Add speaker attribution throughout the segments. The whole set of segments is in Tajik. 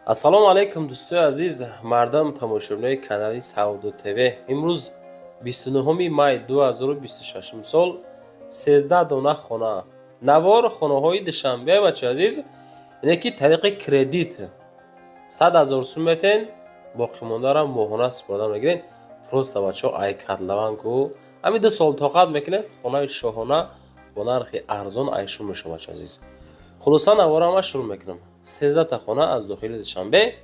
Speaker 1: ассалому алайкум дӯстои азиз, мардам тамошобинони канали Саудо ТВ. Имрӯз 29 май 2026 сол 13 дона хона. Навор хонаҳои Душанбе бачаҳои азиз, ине ки тариқи кредит 100,000 сум метен, боқимондаро моҳона супорда мегирен. Просто бачаҳо айкадлаванку ҳами 2 сол тоқат мекунед, хонаи шоҳона бо нархи арзон айшум мешавад бачаҳои азиз. Хулоса навора ма шурӯъ мекунам. 13 та хона аз дохили Душанбе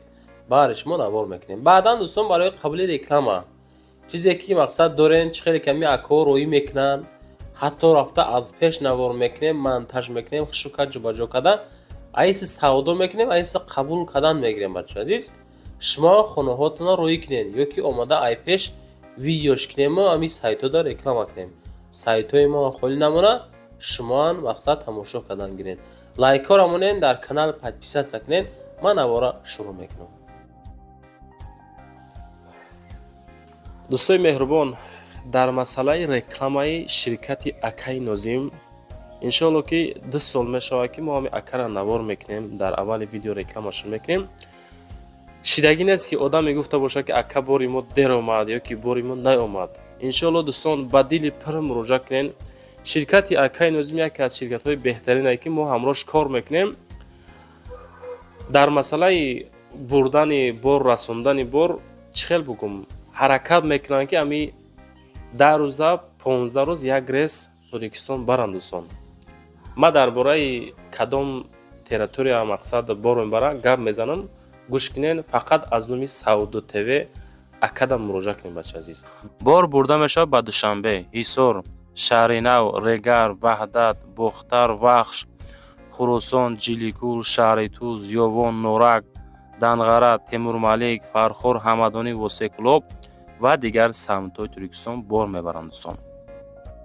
Speaker 1: баъри шумо навор мекунем. Баъдан дӯстон барои қабули реклама чизе ки мақсад дорен, чӣ хеле ками акаҳо роӣ мекунанд, ҳатто рафта аз пеш навор мекунем, монтаж мекунем, хушука ҷубаҷо карда айси савдо мекунем, айси қабул кардан мегирем бачаҳои азиз. Шумо хонаҳоатонро роӣ кунед ёки омада ай пеш видеош кунему ҳами сайтҳода реклама кунем. Сайтҳои мо холӣ намона, шумоам мақсад тамошо кардан гиред. Лайкҳоро монен, дар канал подписатсия кунед. Ман навора шурӯъ мекунам. дӯстои меҳрубон, дар масъалаи рекламаи ширкати Акаи Нозим иншоалло ки 2 сол мешавад ки мо ҳами Акаро навор мекунем, дар аввали видео рекламашон мекунем. Шидагӣ нест ки одам мегуфта бошад ки Ака бори мо дер омад ёки бори мо наомад. Иншоалло дӯстон ба дили пир муроҷиат кунед. Ширкати Акаи Нозим яке аз ширкатҳои беҳтарине ки мо ҳамроҳш кор мекунем. Дар масъалаи бурдани бор, расондани бор чӣ хел бугум ҳаракат мекунанд ки ҳами 10 рӯза 15 рӯз як рейс Тоҷикистон баранд дӯстон. Ма дар бораи кадом территория мақсад бор мебарам гап мезанам. гӯш кунед, фақат аз номи Саудо ТВ Акада муроҷиат кунед бачаҳои азиз. Бор бурда мешавад ба Душанбе, Ҳисор, Шаҳри Нав, Регар, Ваҳдат, Бохтар, Вахш, Хурусон, Ҷиликул, Шаҳри Туз, Ёвон, Норак, Данғара, Темурмалик, Фархор, Ҳамадонӣ, Восекулоб ва дигар самтҳои Туркистон бор мебаранд дӯстон.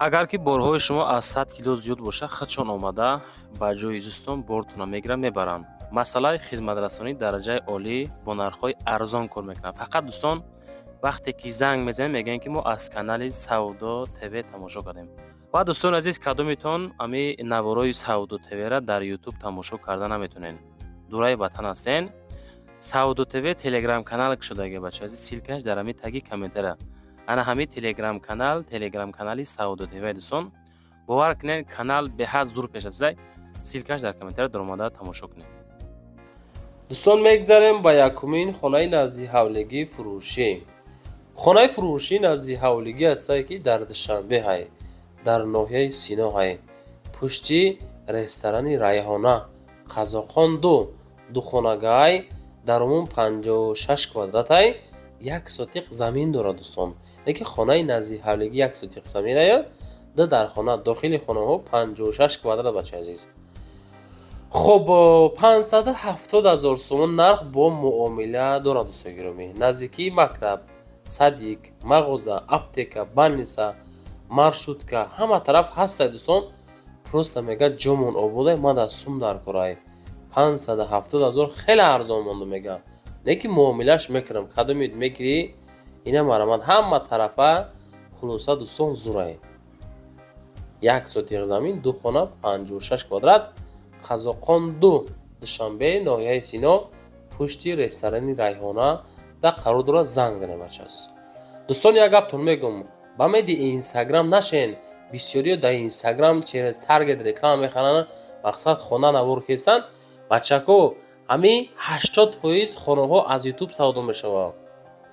Speaker 1: Агар ки борҳои шумо аз 100 кило зиёд бошад, худшон омада ба ҷои изистон бортонро мегиранд, мебаранд. Масъалаи хизматрасонии дараҷаи олӣ бо нархҳои арзон кор мекунанд. Фақат дӯстон вақте ки занг мезанем мегӯем ки мо аз канали Саудо ТВ тамошо кардем. ва дӯстони азиз, кадомитон ами наворои Саудо ТВ-ра дар YouTube тамошо карда наметонен. Дураи ватан ҳастен. Саудо ТВ телеграм канал шудааги бачаҳои азиз, силкаш дар ҳами таги комментария. Ана ҳами телеграм канали Саудо ТВ дӯстон. Бовар кунед, канал беҳад зур пеш афзай. Силкаш дар комментария дар омада тамошо кунед. дӯстон, мегзарем ба якумин хонаи наздиҳавлигии фурӯшӣ. хонаи фурӯшии наздиҳавлигӣ ҳастае ки дар Душанбе ҳай, дар ноҳияи Сино ҳай, пушти ресторани Райҳона, Қазохон 2 духонагаҳай, дар умум 56 квадрат ҳай, 1 сотиқ замин дорад дӯстон. Леки хонаи наздиҳавлигӣ 1 сотиқ замин ҳаёд, ду дар хона, дохили хонаҳо 56 квадрат бачаҳои азиз. хоб 570,000 сомон нарх бо муомила дорад дӯстони гиромӣ. Наздикии мактаб, садик, мағоза, аптека, банниса, маршрутка ҳама тараф ҳастай дӯстон. Просто мега ҷомон ободай мада сум дар корай. 570,000 хеле арзон монда мега. Леки муомилаш мекунам, кадомид мегирӣ ина марамад ҳама тарафа хулоса дӯстон зурай. 1 сотиқ замин, 2 хона, 56 квадрат, Қазохон 2 Душанбе, ноҳияи Сино, пушти ресторани Райҳона да қарор дорад. занг занем бачаҳои. дӯстон, як гаптон мегум, ба меди Инстаграм нашен. Бисёриё дар Инстаграм через таргет реклама мехаранд, мақсад хона навор кестанд. бачако ҳами 80% хонаҳо аз YouTube савдо мешавад.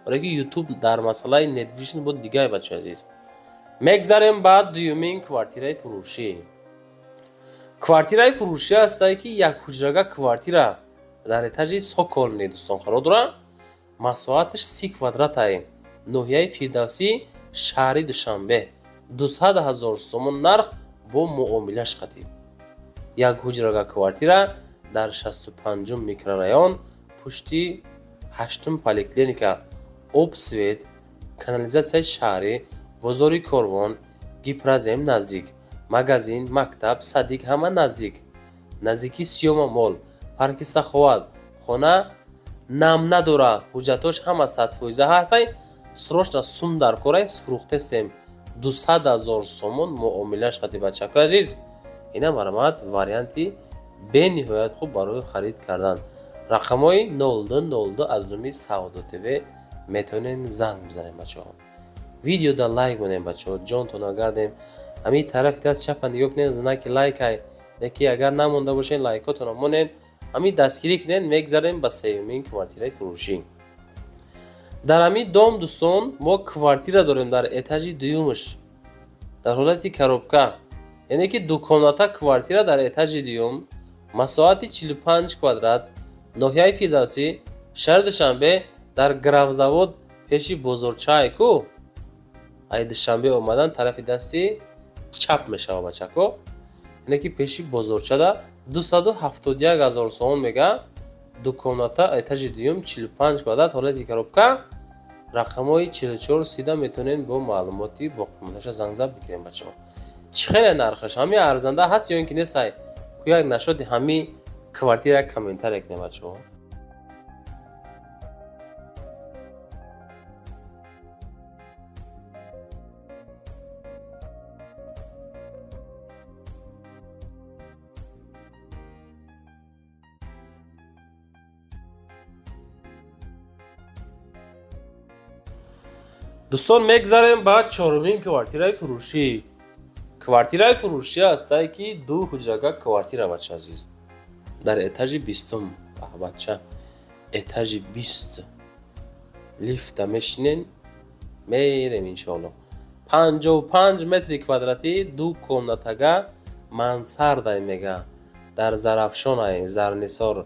Speaker 1: вале YouTube дар масъалаи недвижн бо дигар бачаҳои азиз. мегзарем ба дуюмин квартираи фурӯшӣ. квартираи фурӯшӣ ҳастае ки як ҳуҷрага квартира дар этажи Соколни дӯстон қарор дорад. масоҳаташ 30 квадрат ай, ноҳияи Фирдавсӣ, шаҳри Душанбе, 200,000 сомон нарх бо муомилаш қадим. як ҳуҷрага квартира дар 65 микрорайон, пушти 8 поликлиника, об, свет, канализатсияи шаҳрӣ, бозори Корвон, гипразем наздик, магазин, мактаб, садик ҳама наздик. наздикии сиёма мол, парки саховат, хона нам надора, ҳуҷҷатош ҳама 100% ҳастай. срочно сум дар корай, фурӯхтестем 200,000 сомон муомилаш қади бачаҳои азиз. ина марамад варианти бениҳоят хуб барои харид кардан. рақамҳои 0202 аз номи Саудо ТВ метавонен занг бизанем бачаҳо. Видеода лайк монем бачаҳо, ҷонтон агардем ҳамин тарафи даст чапа нигоҳ кунен, знаки лайкай неки агар намонда бошен лайкотонро монен, ҳамин дастгирӣ кунен, мегзарем ба сеюмин квартираи фурӯшӣ. дар ҳамин дом дӯстон мо квартира дорем дар этажи дуюмаш, дар ҳолати коробка, яъне ки дукомната квартира дар этажи дуюм, масоҳати 45 квадрат, ноҳияи Фирдавсӣ, шаҳри Душанбе, дар гравзавод пеши бозорчае ку. ай Душанбе омадан тарафи дасти чап мешава бачако, яъне ки пеши бозорчада 271 000 сомон мега, дукомната этажи дуюм, 45 квадрат, ҳолати коробка. рақамҳои 4430 метавонен бо маълумоти боқимондаша зангзад бигирем бачаҳо. чӣ хеле нархаш, ҳамин арзанда ҳаст ё ин ки несай? Як нашоди ҳамин квартира комментария кунем бачаҳо. дӯстон мегзарем ба чорумин квартираи фурӯшӣ. квартираи фурӯшӣ ҳастае ки ду ҳуҷрага квартира бача азиз, дар этажи 20 бача, этажи 20 лифта мешинен, мерем иншоалло. 55 метри квадратӣ, ду комнатага, мансардай мега, дар Зарафшонай, Зарнисор,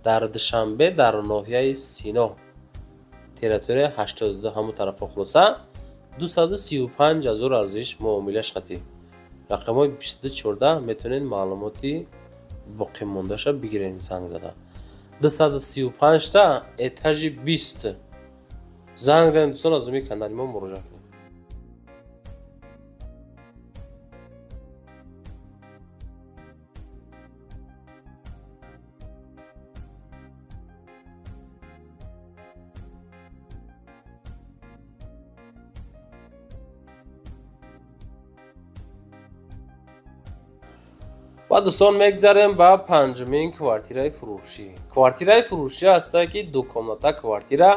Speaker 1: дар Душанбе, дар ноҳияи Сино, территория 82 ҳамун тарафо хулоса 235 000 арзиш муомилаш хати. рақамҳои 2214 метавонен маълумоти боқимондаша бигирен занг зада. 235 та этажи 20 занг занед дӯстон, аз уми канали мо муроҷиат кунед. ва дӯстон мегзарем ба панҷумин квартираи фурӯшӣ. квартираи фурӯшӣ ҳастае ки дукомната квартира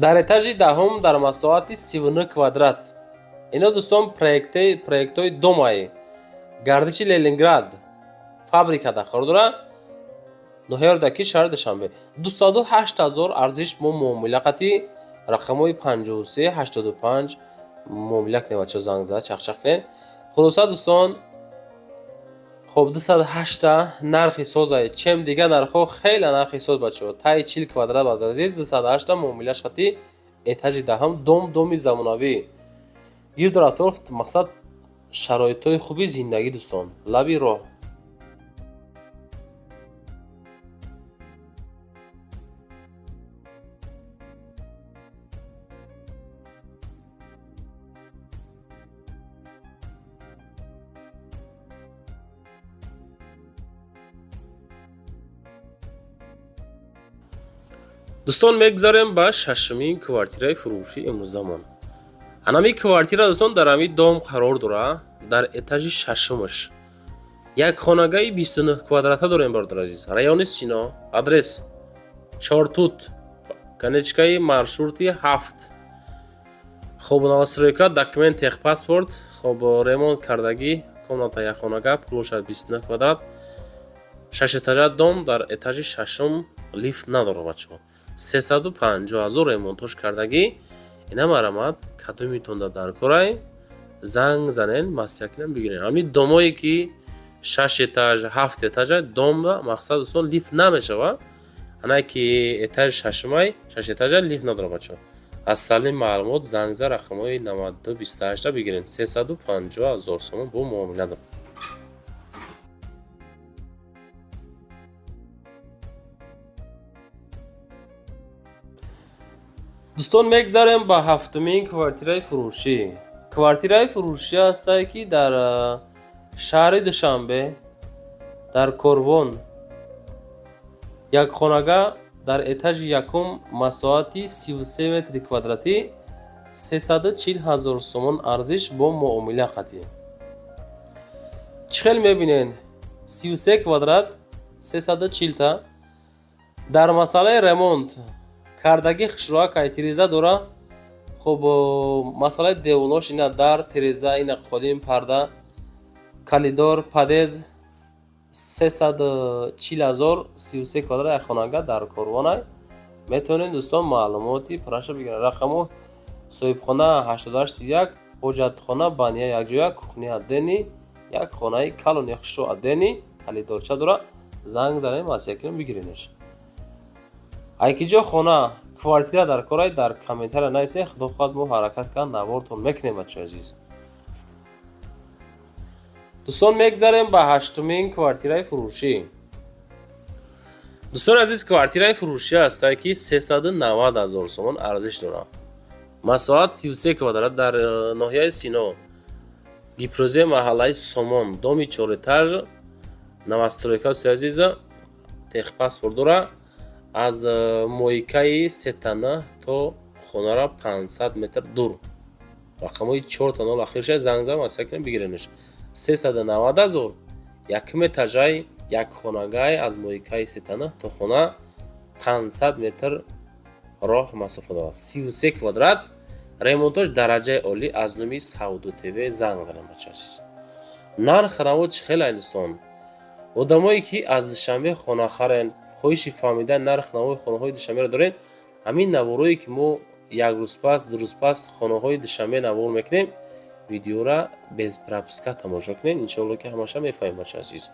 Speaker 1: дар этажи даҳум, дар масоҳати 39 квадрат. ино дӯстон проектҳои домаи гардиши Ленинград фабрикада қарор дорад, ноҳияи Рӯдаки, шаҳри Душанбе. 208 000 арзиш мо муомила қати. рақамҳои 53 85 муомила кунед бачаҳо, занг зада чақчақ кунед. хулоса дӯстон, хоб 208 нархи созай, чем дига нархҳо хеле нархи соз бачаҳо. таи 40 квадрат бад азиз, 208 муомилаш хати, этажи даҳам, доми замонавӣ. гирду атроф мақсад шароитҳои хуби зиндагӣ дӯстон, лаби роҳ. дӯстон мегзарем ба шашумин квартираи фурӯшӣ имрӯзамон. ҳанамин квартира дӯстон дар ҳамин дом қарор дорад, дар этажи шашумаш. як хонагаи 29 квадрата дорем бародар азиз. райони Сино, адрес Чортут, конечкаи маршрути 7. хоб настройка, документ, техпаспорт, хоб ремонт кардагӣ, комната як хонага, площадь 29 квадрат, 6 этажа дом, дар этажи шашум, лифт надорад бачаҳо. 350 000 ремонтош кардагӣ. ина марамат кадомитонда дар корай, занг занен, масъя кунен бигирен. ҳамин домое ки 6 этаж 7 этажа домда мақсад дӯстон лифт намешава, ана ки этажи шашумай 6 этажа лифт надорад бачаҳо. аз салим маълумот занг за рақамҳои 9228 бигирен. 350 000 сомон бо муомила дорад. дӯстон мегзарем ба ҳафтумин квартираи фурӯшӣ. квартираи фурӯшӣ ҳастае ки дар шаҳри Душанбе, дар Корвон, як хонага, дар этажи якум, масоҳати 33 метри квадратӣ, 340 000 сомон арзиш бо муомила қатӣ. чӣ хел мебинен? 33 квадрат, 340 та. дар масъалаи ремонт кардагӣ хишроакай тиреза дора. хуб масъалаи девонош ина дар тиреза ина қолин парда калидор падез 340,000 33 квадрат як хонага дар Корвонай. метавонед дӯстон маълумоти праша бигиред. рақамо соҳибхона 8831 ҳоҷатхона бания якҷоя кухня аддени як хонаи калони хишро аддени калидорча дора. занг занем масъякин бигиринеш. айкиҷо хона квартира дар корай дар комментария нависед. худо хоҳад мо ҳаракат кан навортон мекунем бачаи азиз. дӯстон мегзарем ба ҳаштумин квартираи фурӯшӣ. дӯстони азиз, квартираи фурӯшӣ ҳастае ки 390,000 сомон арзиш дорад. масоҳат 33 квадрат дар ноҳияи Сино. гипрозе маҳаллаи Сомон, доми 4 этаж, новостройкаси азиз, техпаспорт дора. аз моикаи сетана то хонара 500 метр дур. рақамои 4 та 0 ахирша зангзам аз сакин бигиренеш. 390,000 якм этажаи як хонагай аз моикаи сетана то хона 500 метр роҳ масофа дорад. 33 квадрат. ремонтош дараҷаи олӣ аз номи Сауду ТВ занг занам бача азиз. нарх наво чӣ хел айнистон. одамое ки аз Душанбе хона харен, хоҳиши фаҳмидан нарх навои хонаҳои Душанберо дорен, ҳамин наворое ки мо як рӯз пас ду рӯз пас хонаҳои Душанбе навор мекунем, видеора без пропуска тамошо кунед. иншоалло ки ҳамаша мефаҳмед бача азиз.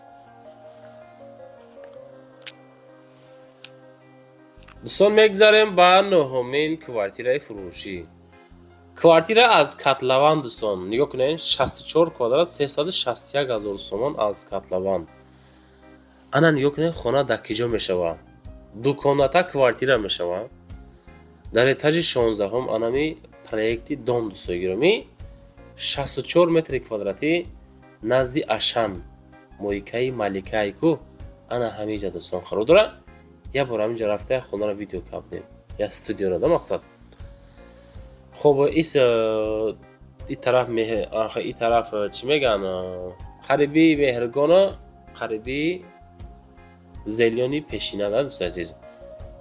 Speaker 1: дӯстон мегзарем ба нӯҳумин квартираи фурӯшӣ. квартира аз Котлован дӯстон. нигоҳ кунед 64 квадрат 361,000 сомон аз Котлован. ана нигоҳ кунед хона дар киҷо мешавад. дуконата квартира мешавад. дар этажи 16 анами проекти дом дӯстои гиромӣ 64 метри квадратӣ назди Ашан моикаи Маликаи ку ана ҳаминҷа дӯстон қарор дорад. як бор ҳаминҷа рафта хонаро видео кардем. як студиёро да мақсад. хуб и тараф чӣ меган қариби меҳргона қариби зелёни пешина да дӯстои азиз.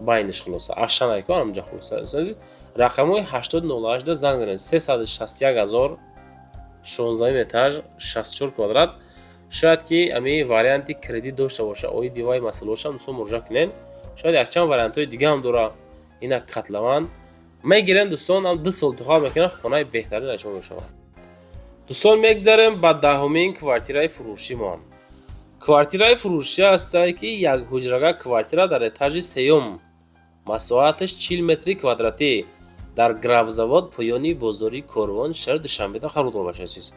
Speaker 1: байниш хулоса Ашанай ку ҳаминҷа хулоса дӯстои азиз. рақамои 8008 да занг занед. 361,000 16 этаж 64 квадрат. шояд ки ами варианти кредит дошта боша. оиди вай масъалаошам дӯстон муроҷиат кунед. шояд якчанд вариантҳои дига ҳам дора. ина Котлован мегирем дӯстон. ам 2 сол тухал мекунам хонаи беҳтарин айчон мешавад. дӯстон мегзарем ба даҳумин квартираи фурӯшимон. квартираи фурӯшӣ ҳастае ки як ҳуҷрага квартира дар этажи сеюм. масоҳаташ 40 метри квадратӣ дар Графзавод поёни бозори Корвон шаҳри Душанбеда қарор дорад бача азиз.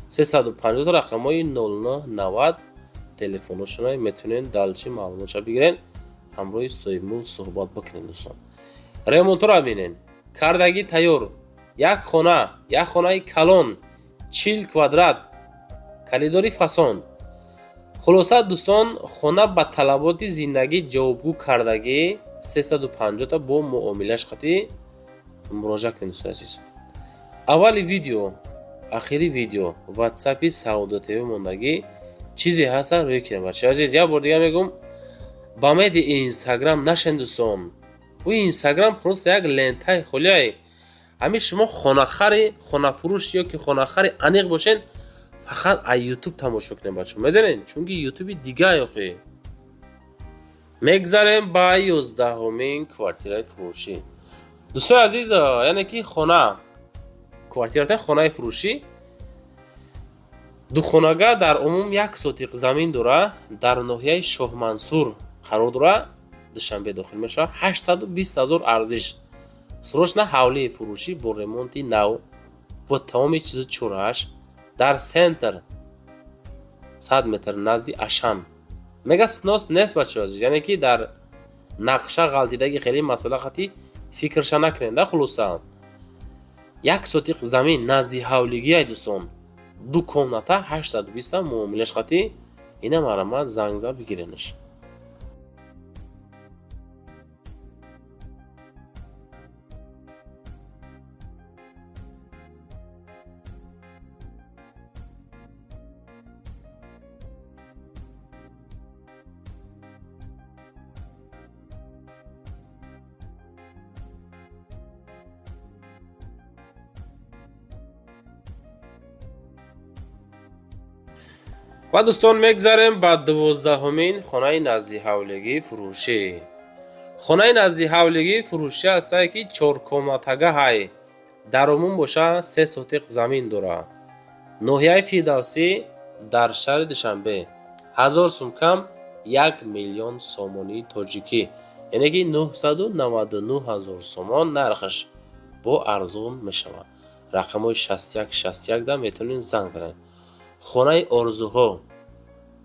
Speaker 1: 350 та рақамои 0990 телефоношона метавонед далчи маълумотша бигирен. ҳамроҳи соҳибмулк суҳбат бикунед дӯстон. ремонтро бинен. кардагӣ тайёр. як хонаи калон 40 квадрат калидори фасон. хулоса дӯстон хона ба талаботи зиндагӣ ҷавобгӯ кардагӣ 350 та бо муомилаш қатӣ муроҷиат кунед дӯстои азиз. аввали видео ахири видео ватсапи Сауду ТВ мондагӣ чизе ҳаста рӯй кунед бачаи азиз. як бор дига мегӯм ба меди инстаграм нашен дӯстон. ӯ инстаграм просто як лентаи холияй. ҳамин шумо хонахари хонафурӯш ё ки хонахари аниқ бошен фақат аз ютуб тамошо кунед бачаҳо. медонед чунки ютуби дигае охи. мегзарем ба 11-умин квартираи фурӯшӣ. дӯстои азиз, яъне ки квартирата хонаи фурӯшӣ духонага дар умум 1 сотиқ замин дора. дар ноҳияи Шоҳмансур қарор дора. Душанбе дохил мешавад. 820,000 арзиш. срочна ҳавлии фурӯшӣ бо ремонти нав бо тамоми чизи чӯраш дар сентр 100 метр назди Ашан. мега снос нест бачаҳо азиз. яъне ки дар нақша ғалтидаги хеле масъала хати фикрша накунед да. хулоса 1 сотиқ замин назди ҳавлигиай дӯстон. 2 комната 820 муомилаш хати ина марамат занг зад бигиренеш. و دوستان میگذاریم به 12مین خانه نزدی حولگی فروشی. خانه نزدی حولگی فروشی است که 4 کمناتگاه های در عموم باشه 3 سوتق زمین داره. ناحیه فردوسی در شهر دوشنبه 1000 сум کم 1 میلیون سومانی تاجیکی، یعنی که 999,000 سومان نرخش با ارزون میشود. رقم های 61 دا میتونین زنگ زنید. خانه آرزوها،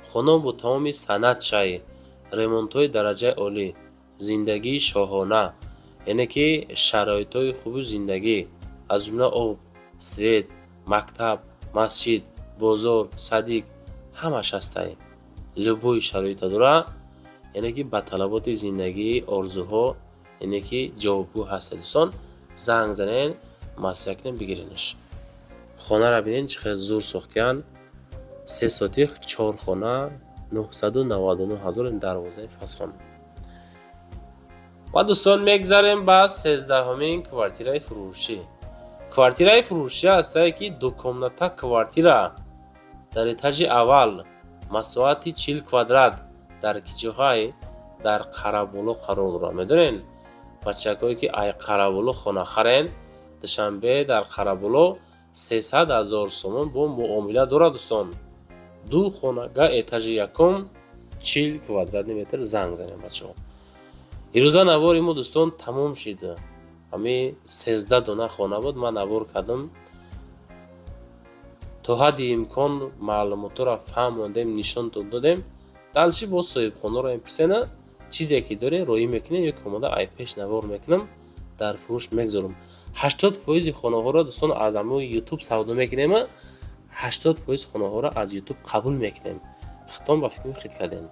Speaker 1: خانه با تمام سند شای، ремонт های درجه عالی، زندگی شاهانه، یعنی که شرایط های خوب زندگی از جمله آب، سویت، مکتب، مسجد، بازار، صدیق همش هستند. لبوی شرایط داره، یعنی که به طلبات زندگی آرزوها، یعنی که جوابگو هست. دوستان زنگ زنین مسکنین بگیرینش. خانه را ببینین چقدر زور ساختن. 3 سوتیق 4 خانه 999,000 دروازه فسخان. و دوستان میگذاریم به 13مین کوارتیره فروشی. کوارتیره فروشی است که 2 کمناته کوارتیره در اتاج اول مساحت 40 کвадрат در کیجوهای در قرابولو قرار داره. میدونین بچه‌هایی که ای قرابولو خانه خرین دوشنبه در قرابولو 300,000 سومان با معامله داره. دوستان 2 خانگاه اتاج یکم 40 کвадрат متر زنگ زنیم بچه‌ها. ایروزا نوار ما دوستان تمام شده. همی 13 دونه خانه بود. من نوار کردم تا حد امکان معلومات را فهمیدیم، نشان دادیم. دالشی با صاحب خانه را میپرسینه چیزی که داره روی میکنه یک کماده ای پیش نوار میکنم در فروش میگذارم. 80% خانه ها را دوستان از همه یوتیوب سودا میکنیم. 80% خانه ها را از یوتیوب قبول میکنیم. ختم با فکر خید کردین.